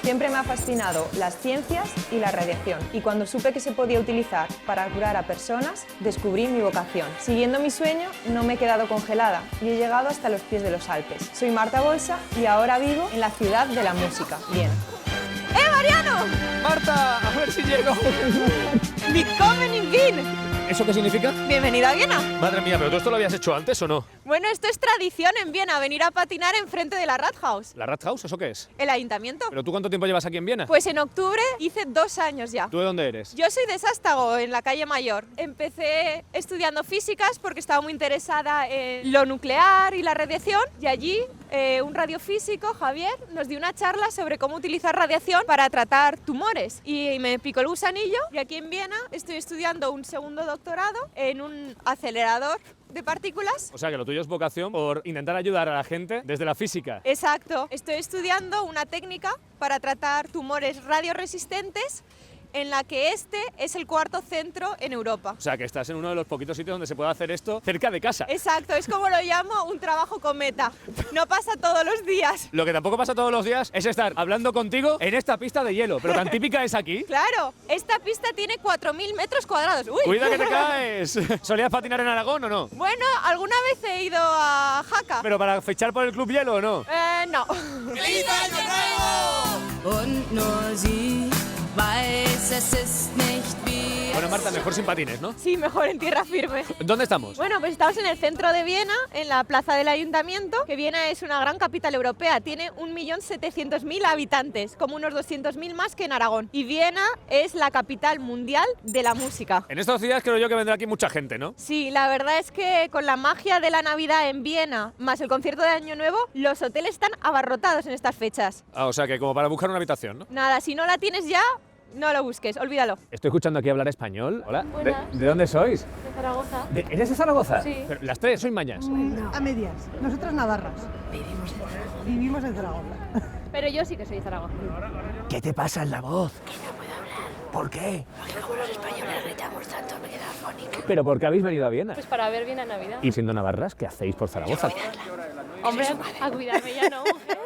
Siempre me ha fascinado las ciencias y la radiación, y cuando supe que se podía utilizar para curar a personas, descubrí mi vocación. Siguiendo mi sueño, no me he quedado congelada y he llegado hasta los pies de los Alpes. Soy Marta Bolsa y ahora vivo en la ciudad de la música, Viena. Mariano! Marta, a ver si llego. ¡Willkommen in Wien! ¿Eso qué significa? Bienvenido a Viena. Madre mía, ¿pero tú esto lo habías hecho antes o no? Bueno, esto es tradición en Viena, venir a patinar enfrente de la Rathaus. ¿La Rathaus? ¿Eso qué es? ¿El ayuntamiento? ¿Pero tú cuánto tiempo llevas aquí en Viena? Pues en octubre hice 2 años ya. ¿Tú de dónde eres? Yo soy de Sástago, en la calle Mayor. Empecé estudiando físicas porque estaba muy interesada en lo nuclear y la radiación, y allí un radiofísico, Javier, nos dio una charla sobre cómo utilizar radiación para tratar tumores. Y me picó el gusanillo, y aquí en Viena estoy estudiando un segundo doctorado en un acelerador de partículas. O sea, que lo tuyo es vocación por intentar ayudar a la gente desde la física. Exacto. Estoy estudiando una técnica para tratar tumores radioresistentes, en la que este es el 4.º centro en Europa. O sea, que estás en uno de los poquitos sitios donde se puede hacer esto cerca de casa. Exacto, es como lo llamo un trabajo cometa. No pasa todos los días. Lo que tampoco pasa todos los días es estar hablando contigo en esta pista de hielo, pero tan típica es aquí. Claro, esta pista tiene 4.000 metros cuadrados. ¡Uy! ¡Cuida que te caes! ¿Solías patinar en Aragón o no? Bueno, alguna vez he ido a Jaca. ¿Pero para fichar por el Club Hielo o no? No. ¡Feliz Año Nuevo! Und nur sie weiß, es ist nicht wie. Bueno, Marta, mejor sin patines, ¿no? Sí, mejor en tierra firme. ¿Dónde estamos? Bueno, pues estamos en el centro de Viena, en la plaza del Ayuntamiento, que Viena es una gran capital europea, tiene 1.700.000 habitantes, como unos 200.000 más que en Aragón. Y Viena es la capital mundial de la música. En estos días creo yo que vendrá aquí mucha gente, ¿no? Sí, la verdad es que con la magia de la Navidad en Viena, más el concierto de Año Nuevo, los hoteles están abarrotados en estas fechas. Ah, o sea, que como para buscar una habitación, ¿no? Nada, si no la tienes ya, no lo busques, olvídalo. Estoy escuchando aquí hablar español. Hola. Buenas. ¿De dónde sois? De Zaragoza. ¿Eres de Zaragoza? Sí. Pero las tres sois mañas. A medias. Nosotras navarras. Vivimos en Zaragoza. Pero yo sí que soy de Zaragoza. ¿Qué te pasa en la voz? Que no puedo hablar. ¿Por qué? Porque como los españoles gritamos tanto, me queda afónica. ¿Pero por qué habéis venido a Viena? Pues para ver bien a Navidad. Y siendo navarras, ¿qué hacéis por Zaragoza? Hombre, a cuidarme ya no, mujer.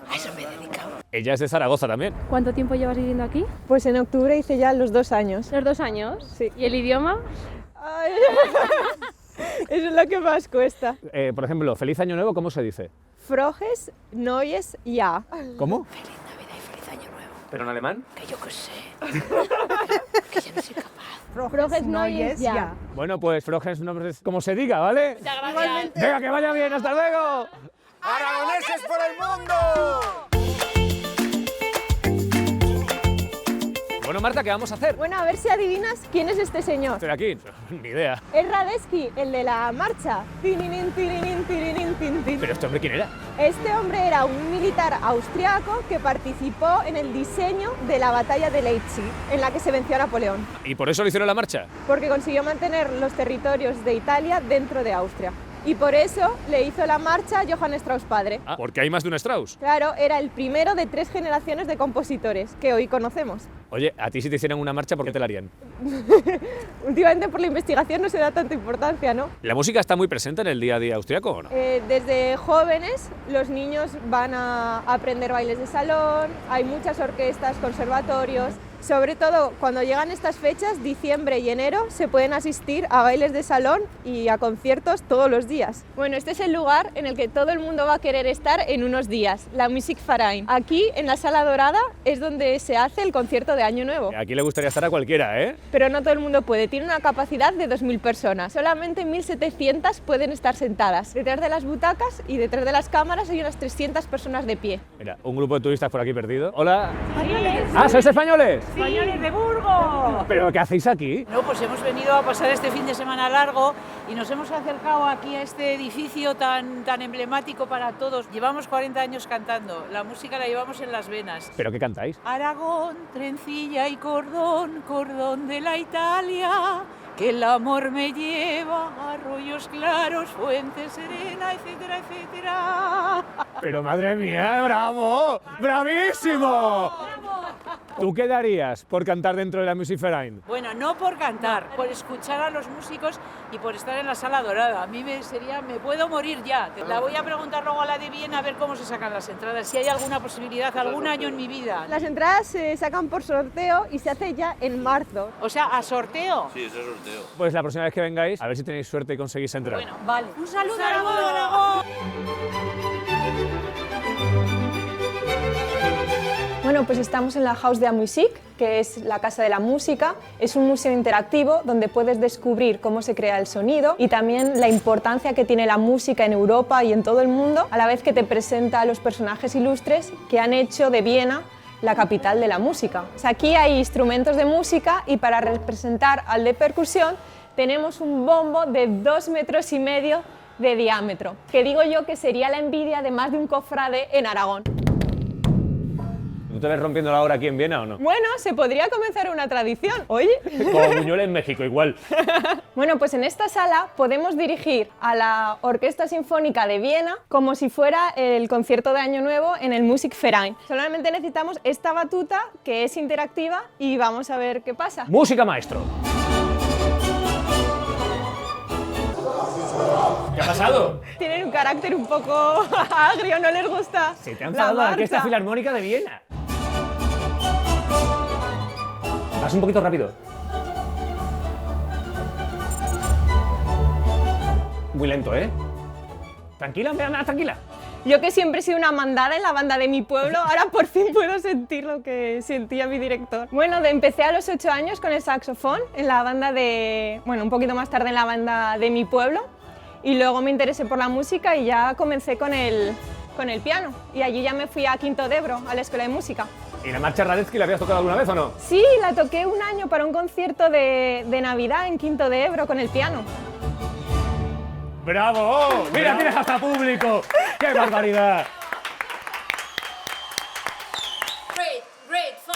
A eso me he dedicado. Ella es de Zaragoza también. ¿Cuánto tiempo llevas viviendo aquí? Pues en octubre hice ya los 2 años. ¿Los 2 años? Sí. ¿Y el idioma? Ay, eso es lo que más cuesta. Por ejemplo, Feliz Año Nuevo, ¿cómo se dice? Frohes, Neues, ja. ¿Cómo? Feliz Navidad y feliz Año Nuevo. ¿Pero en alemán? Que yo qué sé. Que yo no soy capaz. Frohes Neues, ja. Bueno, pues Frohes, no, como se diga, ¿vale? Muchas gracias. Venga, que vaya bien, hasta luego. ¡Aragoneses por el mundo! Bueno, Marta, ¿qué vamos a hacer? Bueno, a ver si adivinas quién es este señor. Estoy aquí, ni idea. Es Radetzky, el de la marcha. Tininin, tininin, tininin, tin, tin. ¿Pero este hombre quién era? Este hombre era un militar austriaco que participó en el diseño de la batalla de Leipzig, en la que se venció a Napoleón, ¿Y por eso le hicieron la marcha? porque consiguió mantener los territorios de Italia dentro de Austria. Y por eso le hizo la marcha Johann Strauss padre. Ah, porque hay más de un Strauss. Claro, era el primero de 3 generaciones de compositores que hoy conocemos. Oye, a ti si te hicieran una marcha, ¿por qué te la harían? Últimamente por la investigación no se da tanta importancia, ¿no? ¿La música está muy presente en el día a día austriaco o no? Desde jóvenes los niños van a aprender bailes de salón, hay muchas orquestas, conservatorios. Sobre todo cuando llegan estas fechas, diciembre y enero, se pueden asistir a bailes de salón y a conciertos todos los días. Bueno, este es el lugar en el que todo el mundo va a querer estar en unos días, la Musikverein. Aquí, en la Sala Dorada, es donde se hace el concierto de Año Nuevo. Aquí le gustaría estar a cualquiera, ¿eh? Pero no todo el mundo puede, tiene una capacidad de 2.000 personas. Solamente 1.700 pueden estar sentadas. Detrás de las butacas y detrás de las cámaras hay unas 300 personas de pie. Mira, un grupo de turistas por aquí perdido. Hola. ¡Ah, sois españoles! ¡Españoles de Burgos! ¿Pero qué hacéis aquí? No, pues hemos venido a pasar este fin de semana largo y nos hemos acercado aquí a este edificio tan emblemático para todos. Llevamos 40 años cantando, la música la llevamos en las venas. ¿Pero qué cantáis? Aragón, trencilla y cordón, cordón de la Italia, que el amor me lleva a arroyos claros, fuente serena, etcétera, etcétera. Pero madre mía, bravo, bravísimo. ¿Tú qué darías por cantar dentro de la Musikverein? Bueno, no por cantar, por escuchar a los músicos y por estar en la Sala Dorada. A mí me puedo morir ya. La voy a preguntar luego a la de Viena a ver cómo se sacan las entradas, si hay alguna posibilidad, algún año en mi vida. Las entradas se sacan por sorteo y se hace ya en marzo. O sea, ¿a sorteo? Sí, eso es sorteo. Pues la próxima vez que vengáis, a ver si tenéis suerte y conseguís entrar. Bueno, vale. Un saludo, Aragón. Bueno, pues estamos en la Haus der Musik, que es la Casa de la Música. Es un museo interactivo donde puedes descubrir cómo se crea el sonido y también la importancia que tiene la música en Europa y en todo el mundo, a la vez que te presenta a los personajes ilustres que han hecho de Viena la capital de la música. O sea, aquí hay instrumentos de música y para representar al de percusión tenemos un bombo de 2,5 metros de diámetro, que digo yo que sería la envidia de más de un cofrade en Aragón. ¿Tú te ves rompiendo la hora aquí en Viena o no? Bueno, se podría comenzar una tradición, oye. Como Buñuel en México, igual. Bueno, pues en esta sala podemos dirigir a la Orquesta Sinfónica de Viena como si fuera el concierto de Año Nuevo en el Musikverein. Solamente necesitamos esta batuta que es interactiva y vamos a ver qué pasa. Música, maestro. ¿Qué ha pasado? Tienen un carácter un poco agrio, no les gusta. Se te ha enfadado la Orquesta Filarmónica de Viena. Vas un poquito rápido. Muy lento, ¿eh? Tranquila, Viena, tranquila. Yo que siempre he sido una mandada en la banda de mi pueblo, ahora por fin puedo sentir lo que sentía mi director. Bueno, empecé a los 8 años con el saxofón en la banda de... Bueno, un poquito más tarde en la banda de mi pueblo. Y luego me interesé por la música y ya comencé con el piano. Y allí ya me fui a Quinto de Ebro, a la Escuela de Música. ¿Y la marcha Radetzky la habías tocado alguna vez o no? Sí, la toqué un año para un concierto de Navidad en Quinto de Ebro con el piano. ¡Bravo! ¡Mira, tienes hasta público! ¡Qué barbaridad! Great, fun,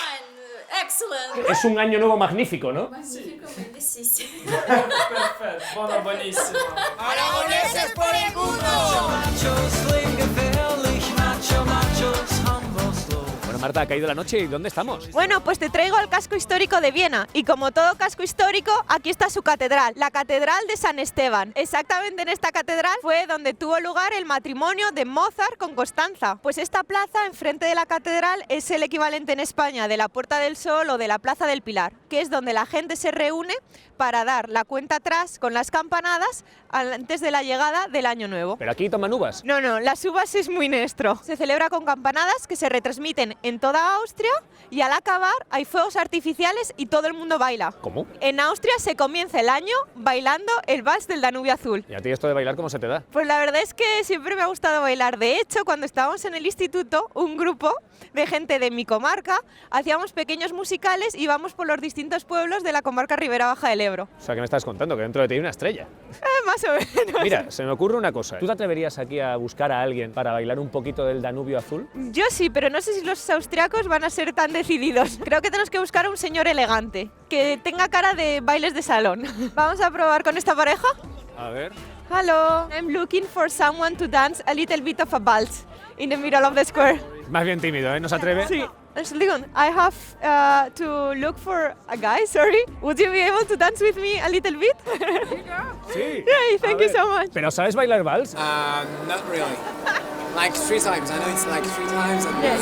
excellent. Es un año nuevo magnífico, ¿no? Magnífico, bellísimo. Perfecto, buenísimo. ¡Aragoneses por el mundo! Bueno, Marta, ha caído la noche y ¿dónde estamos? Bueno, pues te traigo al casco histórico de Viena y como todo casco histórico, aquí está su catedral, la Catedral de San Esteban. Exactamente en esta catedral fue donde tuvo lugar el matrimonio de Mozart con Constanza. Pues esta plaza enfrente de la catedral es el equivalente en España de la Puerta del Sol o de la Plaza del Pilar, que es donde la gente se reúne para dar la cuenta atrás con las campanadas antes de la llegada del Año Nuevo. ¿Pero aquí toman uvas? No, las uvas es muy nuestro. Se celebra con campanadas que se retransmiten en toda Austria y al acabar hay fuegos artificiales y todo el mundo baila. ¿Cómo? En Austria se comienza el año bailando el vals del Danubio Azul. ¿Y a ti esto de bailar cómo se te da? Pues la verdad es que siempre me ha gustado bailar. De hecho, cuando estábamos en el instituto, un grupo de gente de mi comarca hacíamos pequeños musicales y íbamos por los distintos pueblos de la comarca Ribera Baja del Ebro. O sea, ¿qué me estás contando? Que dentro de ti hay una estrella. Más o menos. Mira, se me ocurre una cosa. ¿Tú te atreverías aquí a buscar a alguien para bailar un poquito del Danubio Azul? Yo sí, pero no sé si los austriacos van a ser tan decididos. Creo que tenemos que buscar a un señor elegante, que tenga cara de bailes de salón. ¿Vamos a probar con esta pareja? A ver. Hello, I'm looking for someone to dance a little bit of a waltz in the middle of the square. Más bien tímido, ¿eh? ¿No se atreve? Sí. Listen, I have to look for a guy, sorry. Would you be able to dance with me a little bit? Sí. Yay, thank you so much. ¿Pero sabes bailar vals? Not really. Like 3 times. I know it's like 3 times. And Yes.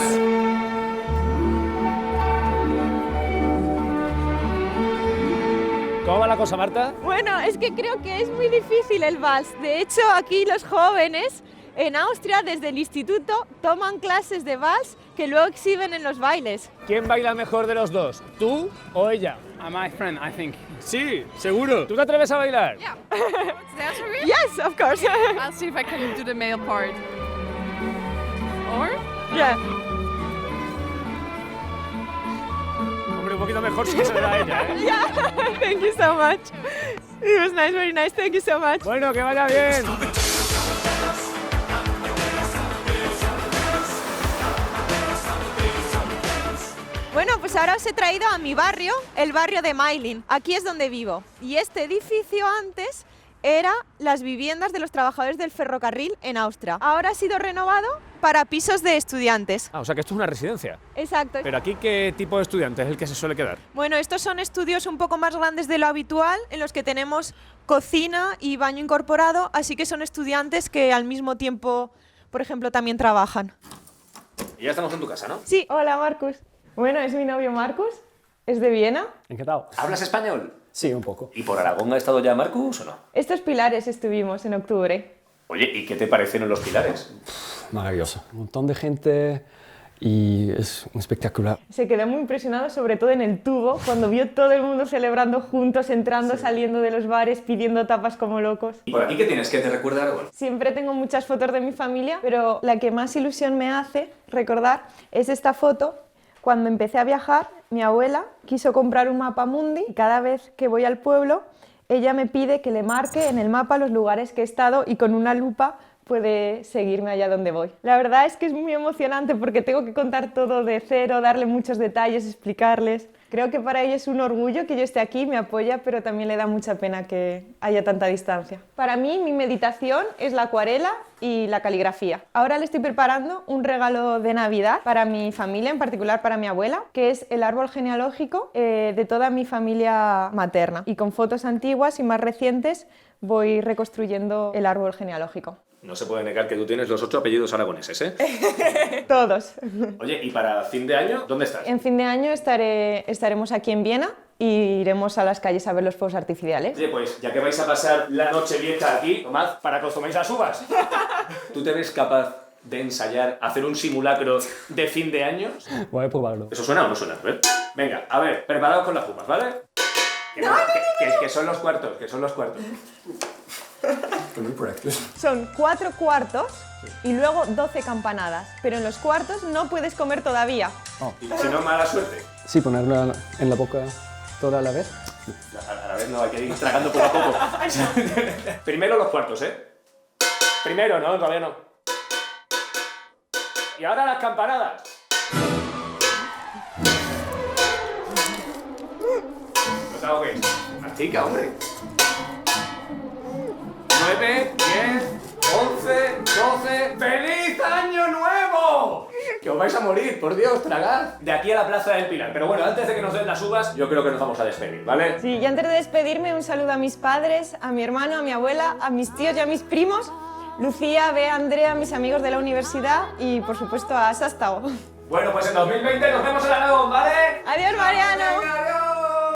¿Cómo va la cosa, Marta? Bueno, es que creo que es muy difícil el vals. De hecho, aquí los jóvenes en Austria, desde el instituto, toman clases de vals que luego exhiben en los bailes. ¿Quién baila mejor de los dos? ¿Tú o ella? my friend, I think. Sí, seguro. ¿Tú te atreves a bailar? Yeah. Want to dance with me? Yes, of course. I'll see if I can do the male part. Or? Yeah. Hombre, un poquito mejor si se le da a ella, ¿eh? Yeah, thank you so much. It was nice, very nice. Thank you so much. Bueno, que vaya bien. Bueno, pues ahora os he traído a mi barrio, el barrio de Meilin. Aquí es donde vivo. Y este edificio antes era las viviendas de los trabajadores del ferrocarril en Austria. Ahora ha sido renovado para pisos de estudiantes. Ah, o sea que esto es una residencia. Exacto. Pero aquí, ¿qué tipo de estudiante es el que se suele quedar? Bueno, estos son estudios un poco más grandes de lo habitual, en los que tenemos cocina y baño incorporado, así que son estudiantes que al mismo tiempo, por ejemplo, también trabajan. Y ya estamos en tu casa, ¿no? Sí, hola Marcus. Bueno, es mi novio Marcus, es de Viena. Encantado. ¿Hablas español? Sí, un poco. ¿Y por Aragón ha estado ya Marcus o no? Estos pilares estuvimos en octubre. Oye, ¿y qué te parecieron los pilares? Maravilloso. Un montón de gente y es espectacular. Se quedó muy impresionado, sobre todo en el tubo, cuando vio todo el mundo celebrando juntos, entrando, saliendo de los bares, pidiendo tapas como locos. ¿Y por aquí qué tienes que te recuerda Aragón? Siempre tengo muchas fotos de mi familia, pero la que más ilusión me hace recordar es esta foto. Cuando empecé a viajar, mi abuela quiso comprar un mapa mundi y cada vez que voy al pueblo, ella me pide que le marque en el mapa los lugares que he estado y con una lupa puede seguirme allá donde voy. La verdad es que es muy emocionante porque tengo que contar todo de cero, darle muchos detalles, explicarles. Creo que para ella es un orgullo que yo esté aquí, me apoya, pero también le da mucha pena que haya tanta distancia. Para mí, mi meditación es la acuarela y la caligrafía. Ahora le estoy preparando un regalo de Navidad para mi familia, en particular para mi abuela, que es el árbol genealógico de toda mi familia materna. Y con fotos antiguas y más recientes voy reconstruyendo el árbol genealógico. No se puede negar que tú tienes los 8 apellidos aragoneses, ¿eh? Todos. Oye, ¿y para fin de año dónde estás? En fin de año estaremos aquí en Viena y iremos a las calles a ver los fuegos artificiales. Oye, pues ya que vais a pasar la noche vieja aquí, tomad para que os toméis las uvas. ¿Tú te ves capaz de ensayar, hacer un simulacro de fin de año? Voy a probarlo. ¿Eso suena o no suena? A ver. Venga, a ver, preparados con las uvas, ¿vale? Que son los cuartos, que son los cuartos. Son 4 cuartos y luego 12 campanadas, pero en los cuartos no puedes comer todavía. Y si no, mala suerte. Sí, ponerla en la boca toda a la vez. A la vez no, hay que ir tragando poco a poco. Primero los cuartos, ¿eh? Primero, no, todavía no. Y ahora las campanadas. ¿No te hago qué? Mastica, hombre. 9, 10, 11, 12... ¡Feliz Año Nuevo! Que os vais a morir, por Dios, tragad. De aquí a la Plaza del Pilar. Pero bueno, antes de que nos den las uvas, yo creo que nos vamos a despedir, ¿vale? Sí, y antes de despedirme, un saludo a mis padres, a mi hermano, a mi abuela, a mis tíos y a mis primos, Lucía, Bea, Andrea, mis amigos de la universidad y, por supuesto, a Sastao. Bueno, pues en 2020 nos vemos en Aragón, ¿vale? Adiós, Mariano. Venga, adiós.